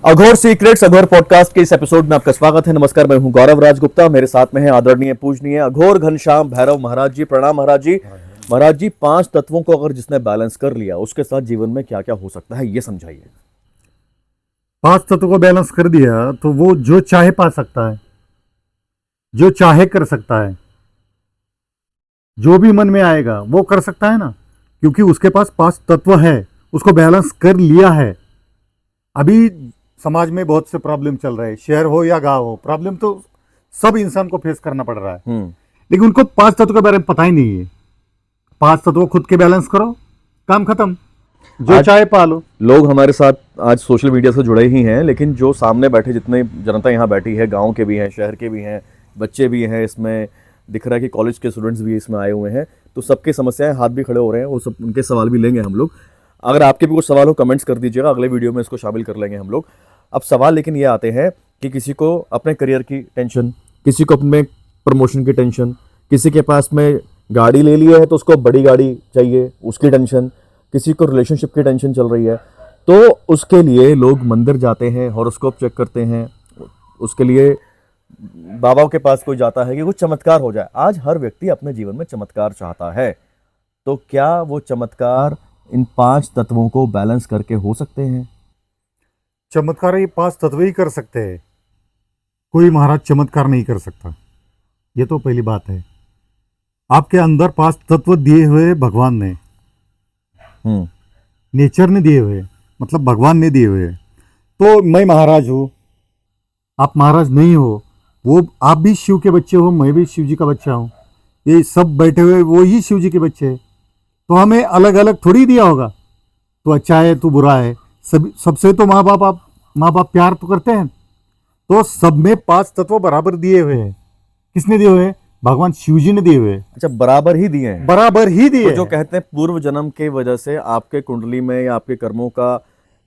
अघोर secrets अघोर podcast के इस episode में आपका स्वागत है। नमस्कार, मैं हूं गौरव राज गुप्ता। मेरे साथ में है आदरणीय पूजनीय अघोर घनश्याम भैरव महाराज जी। प्रणाम महाराज जी। महाराज जी, 5 तत्वों को अगर जिसने बैलेंस कर लिया उसके साथ जीवन में क्या क्या हो सकता है, ये समझाइए। 5 तत्व को बैलेंस कर दिया तो वो जो चाहे पा सकता है, जो चाहे कर सकता है, जो भी मन में आएगा वो कर सकता है ना, क्योंकि उसके पास 5 तत्व है, उसको बैलेंस कर लिया है। अभी समाज में बहुत से प्रॉब्लम चल रहे हैं, शहर हो या गांव हो, प्रॉब्लम तो सब इंसान को फेस करना पड़ रहा है। लेकिन उनको 5 तत्व के बारे में पता ही नहीं है। 5 तत्व खुद के बैलेंस करो, काम खत्म, जो चाहे पा लो। लोग हमारे साथ आज सोशल मीडिया से जुड़े ही हैं, लेकिन जो सामने बैठे जितने जनता यहाँ बैठी है, गांव के भी हैं, शहर के भी हैं, बच्चे भी हैं, इसमें दिख रहा है कि कॉलेज के स्टूडेंट्स भी इसमें आए हुए हैं, तो सबकी समस्याएं, हाथ भी खड़े हो रहे हैं, वो सब उनके सवाल भी लेंगे हम लोग। अगर आपके भी कुछ सवाल हो कमेंट्स कर दीजिएगा, अगले वीडियो में इसको शामिल कर लेंगे हम लोग। अब सवाल लेकिन ये आते हैं कि किसी को अपने करियर की टेंशन, किसी को अपने प्रमोशन की टेंशन, किसी के पास में गाड़ी ले ली है तो उसको बड़ी गाड़ी चाहिए, उसकी टेंशन, किसी को रिलेशनशिप की टेंशन चल रही है, तो उसके लिए लोग मंदिर जाते हैं, हॉरोस्कोप चेक करते हैं, उसके लिए बाबाओं के पास कोई जाता है कि कुछ चमत्कार हो जाए। आज हर व्यक्ति अपने जीवन में चमत्कार चाहता है, तो क्या वो चमत्कार इन 5 तत्वों को बैलेंस करके हो सकते हैं? चमत्कार ये 5 तत्व ही कर सकते हैं, कोई महाराज चमत्कार नहीं कर सकता। ये तो पहली बात है। आपके अंदर 5 तत्व दिए हुए भगवान ने, नेचर ने दिए हुए, मतलब भगवान ने दिए हुए। तो मैं महाराज हूं, आप महाराज नहीं हो, वो आप भी शिव के बच्चे हो, मैं भी शिव जी का बच्चा हूं, ये सब बैठे हुए वो ही शिव जी के बच्चे हैं। तो हमें अलग अलग थोड़ी दिया होगा, तो अच्छा है तो बुरा है, सबसे तो माँ बाप प्यार तो करते हैं। तो सब में 5 तत्व बराबर दिए हुए हैं। किसने दिए हुए हैं? भगवान शिव जी ने दिए हुए हैं। अच्छा, बराबर ही दिए हैं? बराबर ही दिए। तो जो कहते हैं पूर्व जन्म के वजह से आपके कुंडली में या आपके कर्मों का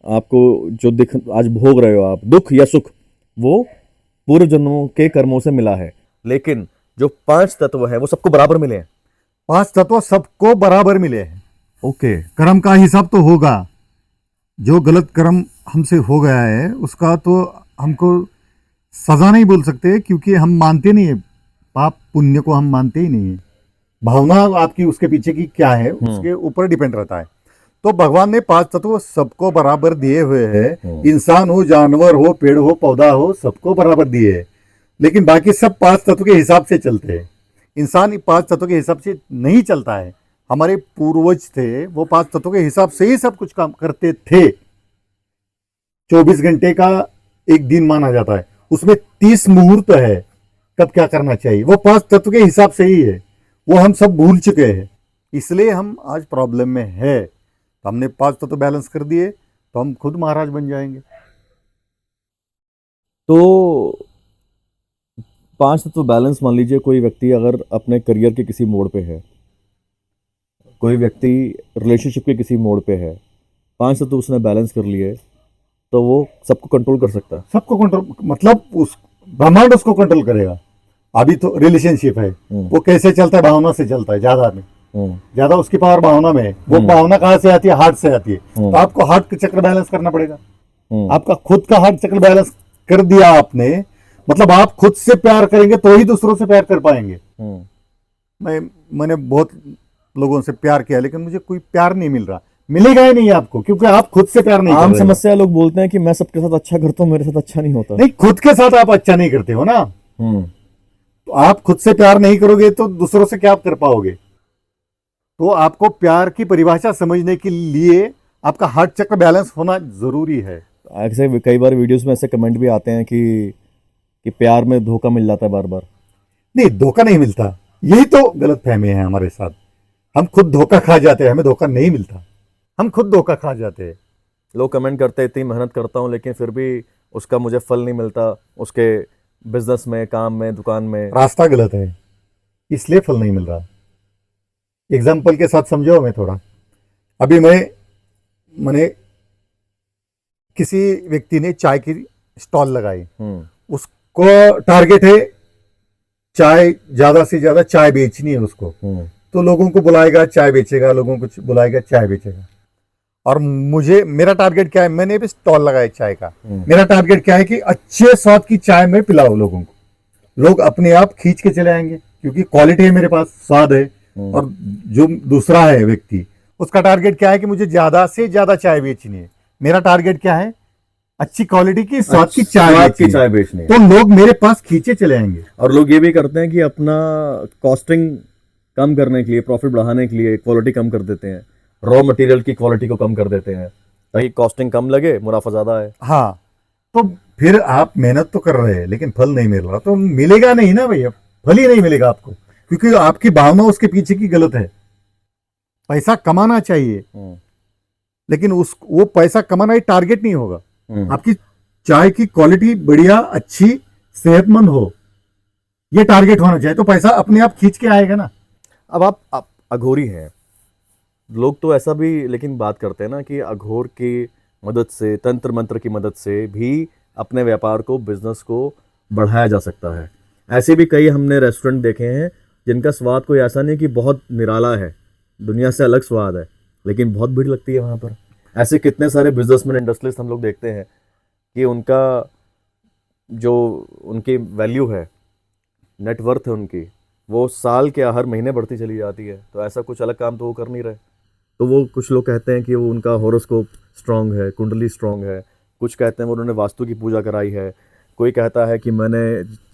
आपको जो दिख आज भोग रहे हो आप, दुख या सुख, वो पूर्व जन्मों के कर्मों से मिला है। लेकिन जो 5 तत्व है वो सबको बराबर मिले हैं। 5 तत्व सबको बराबर मिले हैं। ओके। कर्म का हिसाब तो होगा, जो गलत कर्म हमसे हो गया है उसका तो हमको सजा नहीं बोल सकते, क्योंकि हम मानते नहीं है, पाप पुण्य को हम मानते ही नहीं है। भावना आपकी उसके पीछे की क्या है उसके ऊपर डिपेंड रहता है। तो भगवान ने 5 तत्व सबको बराबर दिए हुए हैं। इंसान हो, जानवर हो, पेड़ हो, पौधा हो, सबको बराबर दिए है। लेकिन बाकी सब 5 तत्व के हिसाब से चलते हैं। इंसान 5 तत्व के हिसाब से नहीं चलता है। हमारे पूर्वज थे, वो 5 तत्वों के हिसाब से ही सब कुछ काम करते थे। 24 घंटे का एक दिन माना जाता है, उसमें 30 मुहूर्त है, कब क्या करना चाहिए, वो 5 तत्व के हिसाब से ही है। वो हम सब भूल चुके हैं, इसलिए हम आज प्रॉब्लम में है। तो हमने 5 तत्व बैलेंस कर दिए तो हम खुद महाराज बन जाएंगे। तो 5 तत्व बैलेंस, मान लीजिए कोई व्यक्ति अगर अपने करियर के किसी मोड़ पे है, कोई व्यक्ति रिलेशनशिप के किसी मोड़ पे है, 5 तत्व उसने बैलेंस कर लिए, तो वो सबको कंट्रोल कर सकता है। सबको कंट्रोल, मतलब उस ब्रह्मांड उसको कंट्रोल करेगा। अभी तो रिलेशनशिप है, वो कैसे चलता है? भावना से चलता है। ज्यादा उसकी पावर भावना में है। वो भावना कहाँ से आती है? हार्ट से आती है। तो आपको हार्ट का चक्र बैलेंस करना पड़ेगा। आपका खुद का हार्ट चक्र बैलेंस कर दिया आपने, मतलब आप खुद से प्यार करेंगे तो ही दूसरों से प्यार कर पाएंगे। मैंने बहुत लोगों से प्यार किया, लेकिन मुझे कोई प्यार नहीं मिल रहा, मिलेगा ही नहीं आपको, क्योंकि आप खुद से प्यार नहीं कर रहे। आम समस्या, लोग बोलते हैं कि मैं सबके साथ अच्छा करता हूँ, मेरे साथ अच्छा नहीं होता। नहीं, खुद के साथ आप अच्छा नहीं करते हो ना। तो आप खुद से प्यार नहीं करोगे तो दूसरों से क्या कर पाओगे? तो आपको प्यार की परिभाषा समझने के लिए आपका हार्ट चक्र बैलेंस होना जरूरी है। ऐसे कई बार वीडियोस में ऐसे कमेंट भी आते हैं कि प्यार में धोखा मिल जाता है बार बार। नहीं, धोखा नहीं मिलता, यही तो गलत फहमी है हमारे साथ। हम खुद धोखा खा जाते हैं, हमें धोखा नहीं मिलता, हम खुद धोखा खा जाते हैं। लोग कमेंट करते हैं इतनी मेहनत करता हूँ लेकिन फिर भी उसका मुझे फल नहीं मिलता, उसके बिजनेस में, काम में, दुकान में रास्ता गलत है, इसलिए फल नहीं मिल रहा। एग्जाम्पल के साथ समझो हमें थोड़ा। अभी मैंने किसी व्यक्ति ने चाय की स्टॉल लगाई, उसको टारगेट है चाय, ज्यादा से ज्यादा चाय बेचनी है उसको। तो लोगों को बुलाएगा, चाय बेचेगा, लोगों को बुलाएगा, चाय बेचेगा। और मुझे मेरा टारगेट क्या है, मैंने भी स्टॉल लगाया चाय का। हम्म। मेरा टारगेट क्या है कि अच्छे स्वाद की चाय मैं पिलाऊं लोगों को, लोग अपने आप खींच के चले आएंगे, क्योंकि क्वालिटी है मेरे पास, स्वाद है। और जो दूसरा है व्यक्ति, उसका टारगेट क्या है कि मुझे ज्यादा से ज्यादा चाय बेचनी है। मेरा टारगेट क्या है, अच्छी क्वालिटी की स्वाद की चाय स्वाद बेचनी की है। चाय बेचनी है। तो लोग मेरे पास खींचे चले आएंगे। और लोग ये भी करते हैं कि अपना कॉस्टिंग कम करने के लिए, प्रॉफिट बढ़ाने के लिए क्वालिटी कम कर देते हैं, रॉ मटेरियल की क्वालिटी को कम कर देते हैं ताकि कॉस्टिंग कम लगे, मुनाफा ज्यादा है। हाँ, तो फिर आप मेहनत तो कर रहे हैं लेकिन फल नहीं मिल रहा, तो मिलेगा नहीं ना भैया, फल ही नहीं मिलेगा आपको, क्योंकि आपकी भावना उसके पीछे की गलत है। पैसा कमाना चाहिए, लेकिन उस वो पैसा कमाना ही टारगेट नहीं होगा। आपकी चाय की क्वालिटी बढ़िया, अच्छी, सेहतमंद हो, ये टारगेट होना चाहिए, तो पैसा अपने आप खींच के आएगा ना। अब आप अघोरी हैं, लोग तो ऐसा भी लेकिन बात करते हैं ना कि अघोर की मदद से, तंत्र मंत्र की मदद से भी अपने व्यापार को, बिजनेस को बढ़ाया जा सकता है। ऐसे भी कई हमने रेस्टोरेंट देखे हैं जिनका स्वाद कोई ऐसा नहीं कि बहुत निराला है, दुनिया से अलग स्वाद है, लेकिन बहुत भीड़ लगती है वहाँ पर। ऐसे कितने सारे बिजनेसमैन, इंडस्ट्रियलिस्ट हम लोग देखते हैं कि उनका जो उनकी वैल्यू है, नेटवर्थ है उनकी, वो साल के हर महीने बढ़ती चली जाती है। तो ऐसा कुछ अलग काम तो वो कर नहीं रहे। तो वो कुछ लोग कहते हैं कि वो उनका हॉरोस्कोप स्ट्रांग है, कुंडली स्ट्रांग है, कुछ कहते हैं वो उन्होंने वास्तु की पूजा कराई है, कोई कहता है कि मैंने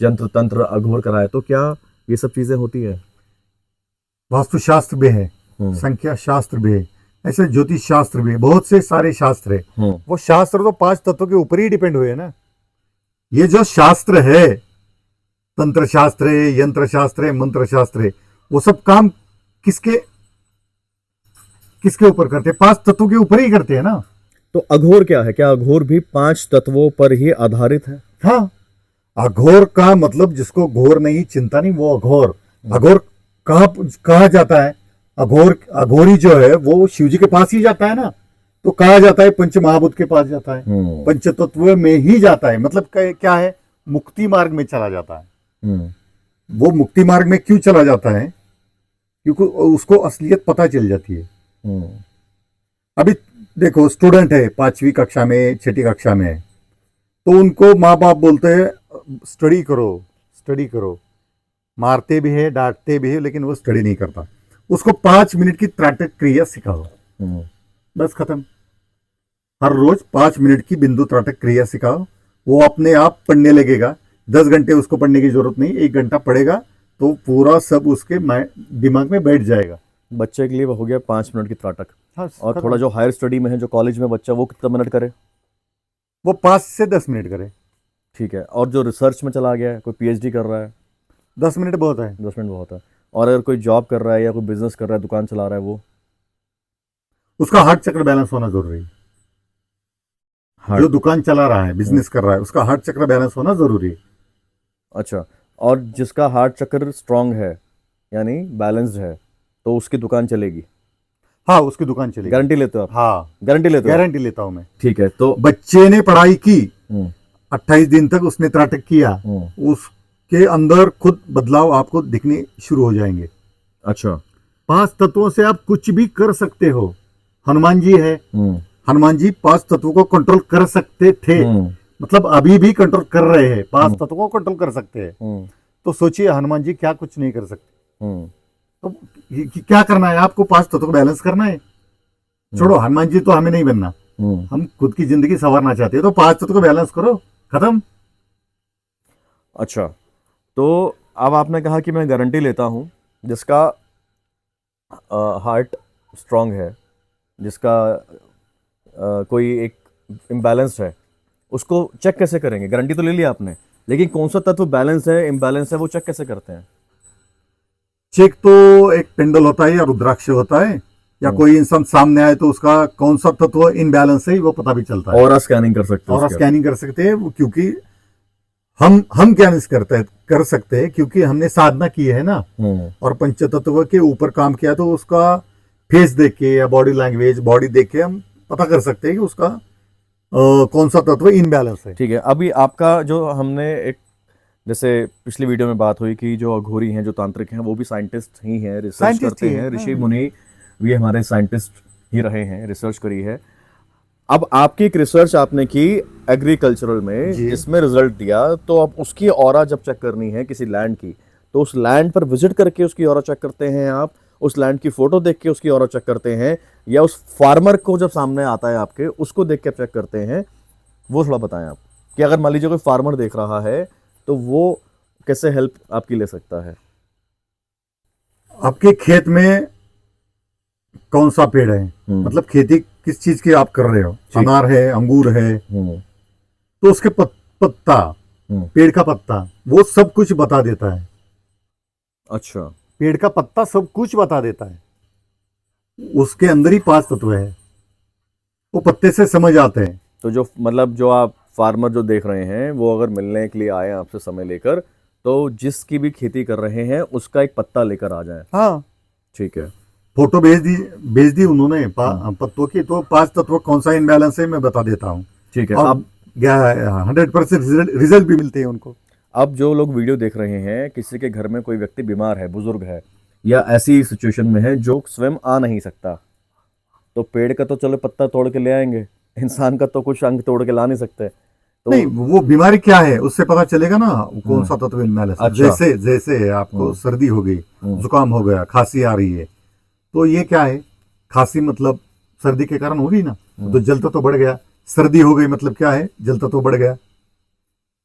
जंत्र तंत्र अघोर कराया। तो क्या ये सब चीज़ें होती है? वास्तुशास्त्र भी है, संख्या शास्त्र भी है, ऐसे ज्योतिष शास्त्र भी है, बहुत से सारे शास्त्र है। वो शास्त्र तो 5 तत्वों के ऊपर ही डिपेंड हुए ना। ये जो शास्त्र है, तंत्र शास्त्र है, यंत्र शास्त्र है, मंत्र शास्त्र है, वो सब काम किसके किसके ऊपर करते हैं? 5 तत्वों के ऊपर ही करते हैं ना। तो अघोर क्या है? क्या अघोर भी 5 तत्वों पर ही आधारित है? हाँ, अघोर का मतलब जिसको घोर नहीं, चिंता नहीं, वो अघोर। अघोर कहा जाता है, अघोरी जो है वो शिव जी के पास ही जाता है ना, तो कहा जाता है पंच महाभूत के पास जाता है, पंच तत्व में ही जाता है। मतलब क्या है, मुक्ति मार्ग में चला जाता है। वो मुक्ति मार्ग में क्यों चला जाता है? क्योंकि उसको असलियत पता चल जाती है। अभी देखो, स्टूडेंट है 5वीं कक्षा में, 6ठी कक्षा में है, तो उनको माँ बाप बोलते हैं स्टडी करो, स्टडी करो, मारते भी है, डांटते भी है, लेकिन वो स्टडी नहीं करता। उसको 5 मिनट की त्राटक क्रिया सिखाओ, बस खत्म। हर रोज 5 मिनट की बिंदु त्राटक क्रिया सिखाओ, वो अपने आप पढ़ने लगेगा। 10 घंटे उसको पढ़ने की जरूरत नहीं, 1 घंटा पढ़ेगा तो पूरा सब उसके दिमाग में बैठ जाएगा। बच्चे के लिए हो गया 5 मिनट की त्राटक। हाँ, और थोड़ा जो हायर स्टडी में है, जो कॉलेज में बच्चा, वो कितना मिनट करे? वो 5 से 10 मिनट करे। ठीक है। और जो रिसर्च में चला गया है, कोई पीएचडी कर रहा है, 10 मिनट बहुत है। 10 मिनट बहुत है। और अगर कोई जॉब कर रहा है या कोई बिजनेस कर रहा है, दुकान चला रहा है, वो उसका हार्ट चक्र बैलेंस होना जरूरी है। जो दुकान चला रहा है, बिजनेस कर रहा है, उसका हार्ट चक्र बैलेंस होना जरूरी है। अच्छा। और जिसका हार्ट चक्र स्ट्रांग है, यानी बैलेंस्ड है, तो उसकी दुकान चलेगी? हाँ, उसकी दुकान चलेगी। गारंटी लेते हो आप? हाँ, गारंटी लेते हो? गारंटी लेता हूं मैं। ठीक है। तो बच्चे ने पढ़ाई की, 28 दिन तक उसने त्राटक किया, उसके अंदर खुद बदलाव आपको दिखने शुरू हो जाएंगे। अच्छा। 5 तत्वों से आप कुछ भी कर सकते हो। हनुमान जी है, हनुमान जी 5 तत्वों को कंट्रोल कर सकते थे, मतलब अभी भी कंट्रोल कर रहे हैं, 5 तत्वों को कंट्रोल कर सकते हैं। तो सोचिए हनुमान जी क्या कुछ नहीं कर सकते। तो क्या करना है आपको? 5 तत्वों को बैलेंस करना है। छोड़ो, हनुमान जी तो हमें नहीं बनना, हम खुद की जिंदगी संवारना चाहते हैं, तो 5 तत्वों को बैलेंस करो, खत्म। अच्छा। तो अब आपने कहा कि मैं गारंटी लेता हूं, जिसका हार्ट स्ट्रांग है, जिसका कोई एक इम्बैलेंस है, उसको चेक कैसे करेंगे? गारंटी तो ले लिया आपने, लेकिन कौन सा तत्व बैलेंस है, इम्बैलेंस है, वो चेक कैसे करते हैं? चेक तो एक पेंडल होता है या रुद्राक्ष होता है, या कोई इंसान सामने आए तो उसका कौन सा तत्व इनबैलेंस है वो पता भी चलता है। और स्कैनिंग कर सकते हैं? और स्कैनिंग कर सकते हैं, क्योंकि हम क्या कर सकते हैं, क्योंकि हमने साधना की है ना, और पंचतत्व के ऊपर काम किया, तो उसका फेस देख के या बॉडी लैंग्वेज, बॉडी देख के हम पता कर सकते हैं कि उसका कौन सा तत्व इनबैलेंस है। ठीक है। अभी आपका जो हमने एक, जैसे पिछली वीडियो में बात हुई कि जो अघोरी हैं, जो तांत्रिक हैं, वो भी साइंटिस्ट ही हैं, रिसर्च करते हैं, ऋषि मुनि भी हमारे साइंटिस्ट ही रहे हैं, रिसर्च करी है। अब आपकी एक रिसर्च आपने की एग्रीकल्चरल में, जी। जिसमें रिजल्ट दिया, तो अब उसकी ऑरा जब चेक करनी है किसी लैंड की, तो उस लैंड पर विजिट करके उसकी ऑरा चेक करते हैं आप, उस लैंड की फोटो देख के उसकी ऑरा चेक करते हैं, या उस फार्मर को जब सामने आता है आपके उसको देख के चेक करते हैं? वो थोड़ा बताएं आप, कि अगर मान लीजिए कोई फार्मर देख रहा है तो वो कैसे हेल्प आपकी ले सकता है? आपके खेत में कौन सा पेड़ है, मतलब खेती किस चीज की आप कर रहे हो, अनार है, अंगूर है, तो उसके पत्ता, पेड़ का पत्ता, वो सब कुछ बता देता है। अच्छा। पेड़ का पत्ता सब कुछ बता देता है। उसके अंदर ही 5 तत्व है, वो पत्ते से समझ आते हैं। तो जो मतलब जो आप फार्मर जो देख रहे हैं, वो अगर मिलने के लिए आए आपसे समय लेकर, तो जिसकी भी खेती कर रहे हैं उसका एक पत्ता लेकर आ जाएं। हाँ, ठीक है। फोटो भेज दी उन्होंने पत्तों की, तो 5 तत्व कौन सा इनबैलेंस है मैं बता देता हूँ। ठीक है। और अब 100% रिजल्ट भी मिलते हैं उनको। अब जो लोग वीडियो देख रहे हैं, किसी के घर में कोई व्यक्ति बीमार है, बुजुर्ग है, या ऐसी सिचुएशन में है जो स्वयं आ नहीं सकता, तो पेड़ का तो चलो पत्ता तोड़ के ले आएंगे, इंसान का तो कुछ अंग तोड़ के ला नहीं सकते। तो नहीं, वो बीमारी क्या है उससे पता चलेगा ना कौन सा तत्व इनबैलेंस है। अच्छा। जैसे जैसे आपको सर्दी हो गई, जुकाम हो गया, खांसी आ रही है, तो ये क्या है, खांसी मतलब सर्दी के कारण होगी ना, तो जल तत्व बढ़ गया। सर्दी हो गई मतलब क्या है, जल तत्व बढ़ गया,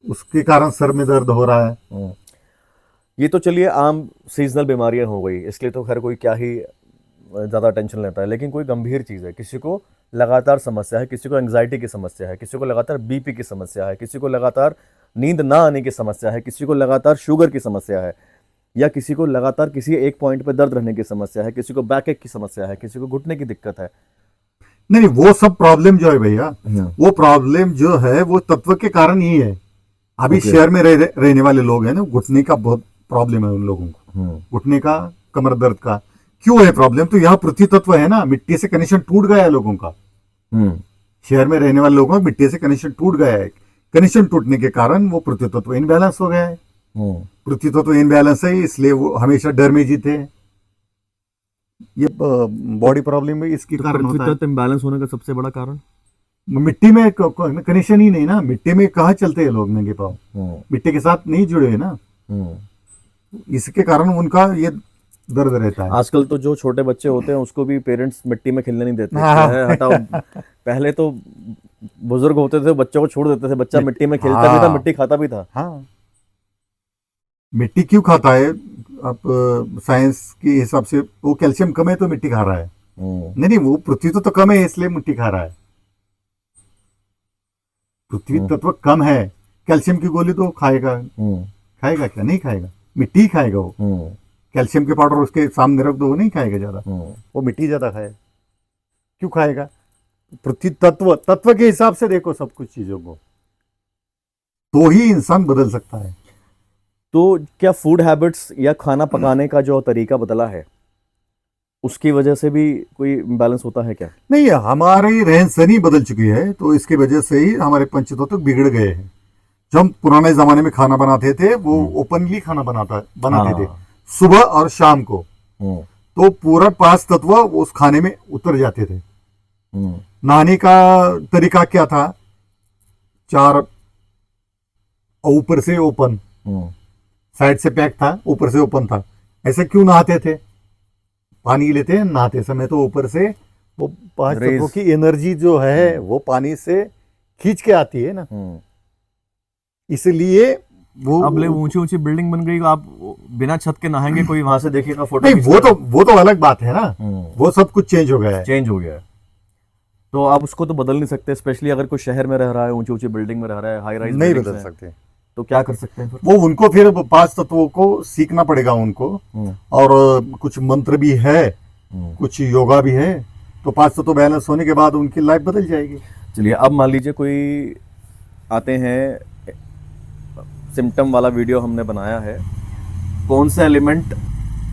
उसके कारण सर में दर्द हो रहा है। ये तो चलिए आम सीजनल बीमारियां हो गई, इसलिए तो खैर कोई क्या ही ज़्यादा टेंशन लेता है। लेकिन कोई गंभीर चीज़ है, किसी को लगातार समस्या है, किसी को एंग्जाइटी की समस्या है, किसी को लगातार बीपी की समस्या है, किसी को लगातार नींद ना आने की समस्या है, किसी को लगातार शुगर की समस्या है, या किसी को लगातार किसी एक पॉइंट पर दर्द रहने की समस्या है, किसी को बैक एक की समस्या है, किसी को घुटने की दिक्कत है। नहीं, वो सब प्रॉब्लम जो है भैया, वो प्रॉब्लम जो है वो तत्व के कारण ही है। अभी शहर में रहने वाले लोग हैं ना, घुटने का बहुत प्रॉब्लम है उन लोगों को, घुटने का, कमर दर्द का। क्यों है प्रॉब्लम? तो यहाँ पृथ्वी तत्व है ना, मिट्टी से कनेक्शन टूट गया है लोगों का। शहर में रहने वाले लोगों का मिट्टी से कनेक्शन टूट गया है। कनेक्शन टूटने के कारण वो पृथ्वी तत्व इनबैलेंस हो गया है। पृथ्वी तत्व इनबैलेंस है, इसलिए वो हमेशा डर में जीते हैं। ये बॉडी प्रॉब्लम में इसके कारण होता है। इम्बैलेंस होने का सबसे बड़ा कारण मिट्टी में कनेक्शन ही नहीं ना, मिट्टी में कहाँ चलते हैं लोग, नंगे पाँव, मिट्टी के साथ नहीं जुड़े हैं ना, इसके कारण उनका ये दर्द रहता है। आजकल तो जो छोटे बच्चे होते हैं उसको भी पेरेंट्स मिट्टी में खेलने नहीं देते, है, हटाओ। पहले तो बुजुर्ग होते थे, बच्चों को छोड़ देते थे, बच्चा मिट्टी में खेलता भी था, मिट्टी खाता भी था। हाँ, मिट्टी क्यों खाता है? आप साइंस के हिसाब से वो कैल्शियम कम है तो मिट्टी खा रहा है। नहीं, वो पृथ्वी तो कम है इसलिए मिट्टी खा रहा है। पृथ्वी तत्व कम है, कैल्शियम की गोली तो खाएगा, खाएगा क्या? नहीं खाएगा, मिट्टी ही खाएगा वो। कैल्शियम के पाउडर उसके सामने रख दो, वो नहीं खाएगा ज्यादा, वो मिट्टी ज्यादा खाए। क्यों खाएगा? पृथ्वी तत्व के हिसाब से देखो सब कुछ चीजों को, तो ही इंसान बदल सकता है। तो क्या फूड हैबिट्स या खाना पकाने का जो तरीका बदला है, उसकी वजह से भी कोई इम्बैलेंस होता है क्या? नहीं, हमारी रहन सहनी बदल चुकी है, तो इसकी वजह से ही हमारे पंचतत्व बिगड़ गए हैं। जो हम पुराने जमाने में खाना बनाते थे, वो ओपनली खाना बनाते थे, सुबह और शाम को, तो पूरा 5 तत्व उस खाने में उतर जाते थे। नहाने का तरीका क्या था? 4 ऊपर से ओपन, साइड से पैक था, ऊपर से ओपन था। ऐसे क्यों नहाते थे? पानी लेते हैं नहाते समय, तो ऊपर से वो 5 तत्वों की एनर्जी जो है वो पानी से खींच के आती है ना, इसलिए वो। अब ले ऊंची ऊंची बिल्डिंग बन गई, आप बिना छत के नहाएंगे, कोई वहां से देखेगा फोटो? नहीं, वो तो अलग बात है ना, वो सब कुछ चेंज हो गया है। चेंज हो गया है, तो आप उसको तो बदल नहीं सकते। स्पेशली अगर कोई शहर में रह रहा है, ऊंची ऊंची बिल्डिंग में रह रहा है, हाई राइज नहीं बदल सकते, तो क्या कर सकते हैं फिर? वो उनको फिर 5 तत्वों को सीखना पड़ेगा उनको, और कुछ मंत्र भी है, कुछ योगा भी है, तो 5 तत्व बैलेंस होने के बाद उनकी लाइफ बदल जाएगी। चलिए, अब मान लीजिए कोई आते हैं, सिम्टम वाला वीडियो हमने बनाया है, कौन से एलिमेंट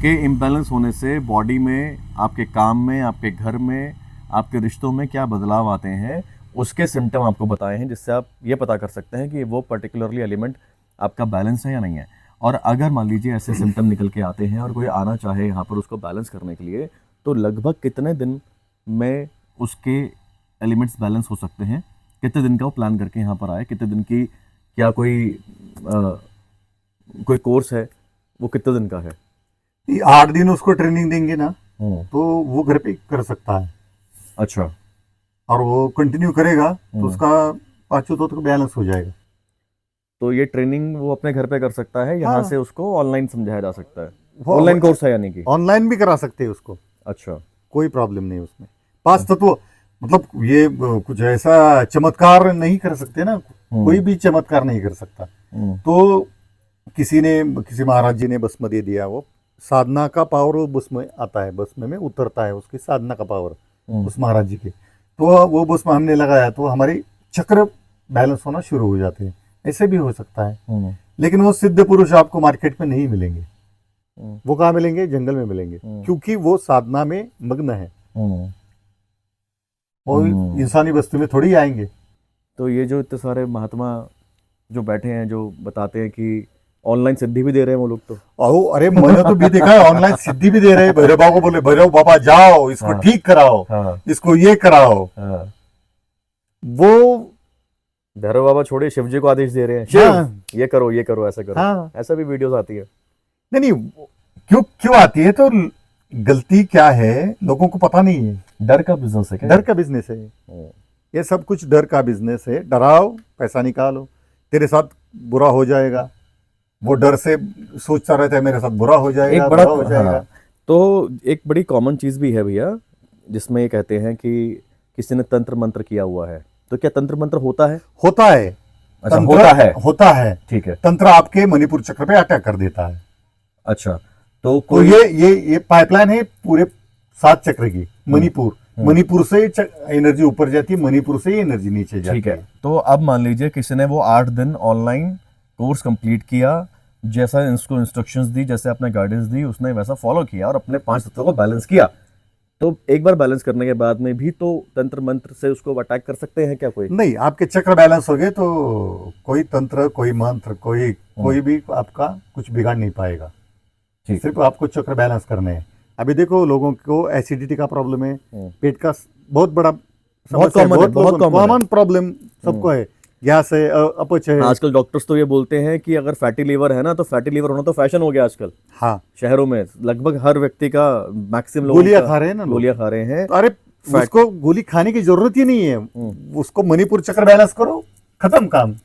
के इम्बैलेंस होने से बॉडी में, आपके काम में, आपके घर में, आपके रिश्तों में क्या बदलाव आते हैं, उसके सिम्टम आपको बताए हैं, जिससे आप ये पता कर सकते हैं कि वो पर्टिकुलरली एलिमेंट आपका बैलेंस है या नहीं है। और अगर मान लीजिए ऐसे सिम्टम निकल के आते हैं और कोई आना चाहे यहाँ पर उसको बैलेंस करने के लिए, तो लगभग कितने दिन में उसके एलिमेंट्स बैलेंस हो सकते हैं? कितने दिन का वो प्लान करके यहाँ पर आए? कितने दिन की, क्या कोई कोर्स है, वो कितने दिन का है? 8 दिन उसको ट्रेनिंग देंगे ना तो वो घर पे कर सकता है, अच्छा। और वो कंटिन्यू करेगा तो उसका पाँचों तत्व का बैलेंस हो जाएगा। तो ये ट्रेनिंग वो अपने घर पे कर सकता है, यहाँ हाँ। से उसको ऑनलाइन समझाया जा सकता है? वो ऑनलाइन कोर्स है यानी कि? ऑनलाइन भी करा सकते हैं उसको, अच्छा। कोई प्रॉब्लम नहीं उसमें। 5 तत्व मतलब ये कुछ ऐसा चमत्कार नहीं कर सकते ना, कोई भी चमत्कार नहीं कर सकता। तो किसी महाराज जी ने भस्म दे दिया, वो साधना का पावर वो भस्म आता है, भस्म में उतरता है उसकी साधना का पावर उस महाराज जी के। तो वो भस्म हमने लगाया तो हमारे चक्र बैलेंस होना शुरू हो जाते हैं। ऐसे भी हो सकता है, लेकिन वो सिद्ध पुरुष आपको मार्केट में नहीं मिलेंगे। वो कहाँ मिलेंगे? जंगल में मिलेंगे, क्योंकि वो साधना में मग्न है, वो इंसानी वस्तु में थोड़ी आएंगे। तो ये जो इतने सारे महात्मा जो बैठे हैं, जो बताते हैं कि ऑनलाइन सिद्धि भी दे रहे हैं वो लोग, तो अरे मैंने तो भी देखा है, ऑनलाइन सिद्धि भी दे रहे हैं। भैरव बाबा को बोले, भैरव बाबा जाओ इसको ठीक कराओ, इसको ये कराओ। वो भैरव बाबा छोड़े, शिव जी को आदेश दे रहे हैं, शिव ये करो, ये करो, ऐसा करो। ऐसा भी वीडियोस आती है। नहीं, क्यों आती है? तो गलती क्या है लोगों को पता नहीं है। डर का बिजनेस है क्या? डर का बिजनेस है ये, सब कुछ डर का बिजनेस है। डराओ, पैसा निकालो, तेरे साथ बुरा हो जाएगा। वो डर से सोचता रहता है मेरे साथ बुरा हो जाएगा, बुरा हो जाएगा। तो एक बड़ी कॉमन चीज भी है भैया, जिसमें ये कहते हैं कि किसी ने तंत्र मंत्र किया हुआ है। तो क्या तंत्र मंत्र होता है? होता है। अच्छा, होता है। ठीक है। तंत्र आपके मणिपुर चक्र पे अटैक कर देता है। अच्छा। तो ये पाइपलाइन है पूरे 7 चक्र की। मणिपुर से एनर्जी ऊपर जाती है, मणिपुर से एनर्जी नीचे जाती है। ठीक है। तो अब मान लीजिए किसी ने वो 8 दिन ऑनलाइन कोर्स कंप्लीट किया, जैसा इसको इंस्ट्रक्शंस दी, जैसे आपने गाइडेंस दी, उसने वैसा फॉलो किया और अपने 5 तत्वों को बैलेंस किया। तो एक बार बैलेंस करने के बाद में भी तो तंत्र मंत्र से उसको अटैक कर सकते हैं क्या कोई? नहीं, आपके चक्र बैलेंस हो गए तो कोई तंत्र, कोई मंत्र, कोई भी आपका कुछ बिगाड़ नहीं पाएगा। सिर्फ आपको चक्र बैलेंस करने हैं। अभी देखो, लोगों को एसिडिटी का प्रॉब्लम है, पेट का बहुत बड़ा बहुत कॉमन प्रॉब्लम सबको है, गैस है, अपच है। आजकल डॉक्टर्स तो ये बोलते हैं कि अगर फैटी लीवर है ना, तो फैटी लीवर होना तो फैशन हो गया आजकल। हाँ, शहरों में लगभग हर व्यक्ति का, मैक्सिमम लोग गोलियां खा रहे हैं ना, गोलियां खा रहे हैं। अरे उसको गोली खाने की जरूरत ही नहीं है, उसको मणिपुर चक्र बैलेंस करो, खत्म काम।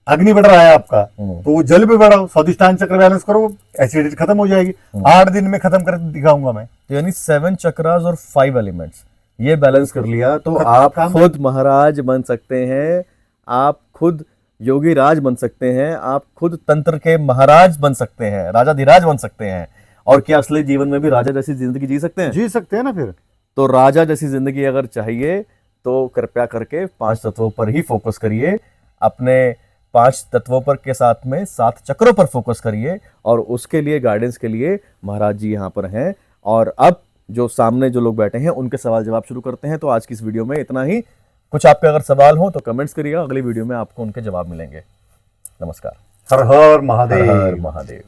अग्नि बढ़ रहा है आपका, तो वो जल भी बढ़ाओ, स्वादिष्टान चक्र बैलेंस करो, एसिडिटी खत्म हो जाएगी। 8 दिन में खत्म कर दिखाऊंगा मैं। तो यानी 7 चक्रास और 5 एलिमेंट्स ये बैलेंस कर लिया तो आप खुद महाराज बन सकते हैं, आप खुद योगी राज बन सकते हैं, आप खुद तंत्र के महाराज बन सकते हैं, राजाधिराज बन सकते हैं। और क्या असली जीवन में भी राजा जैसी जिंदगी जी सकते हैं? जी सकते हैं ना। फिर तो राजा जैसी जिंदगी अगर चाहिए तो कृपया करके 5 तत्वों पर ही फोकस करिए, अपने 5 तत्वों पर के साथ में 7 चक्रों पर फोकस करिए। और उसके लिए गाइडेंस के लिए महाराज जी यहाँ पर हैं। और अब जो सामने जो लोग बैठे हैं उनके सवाल जवाब शुरू करते हैं। तो आज की इस वीडियो में इतना ही। कुछ आपके अगर सवाल हो तो कमेंट्स करिएगा, अगली वीडियो में आपको उनके जवाब मिलेंगे। नमस्कार। हर हर महादेव। हर हर महादेव।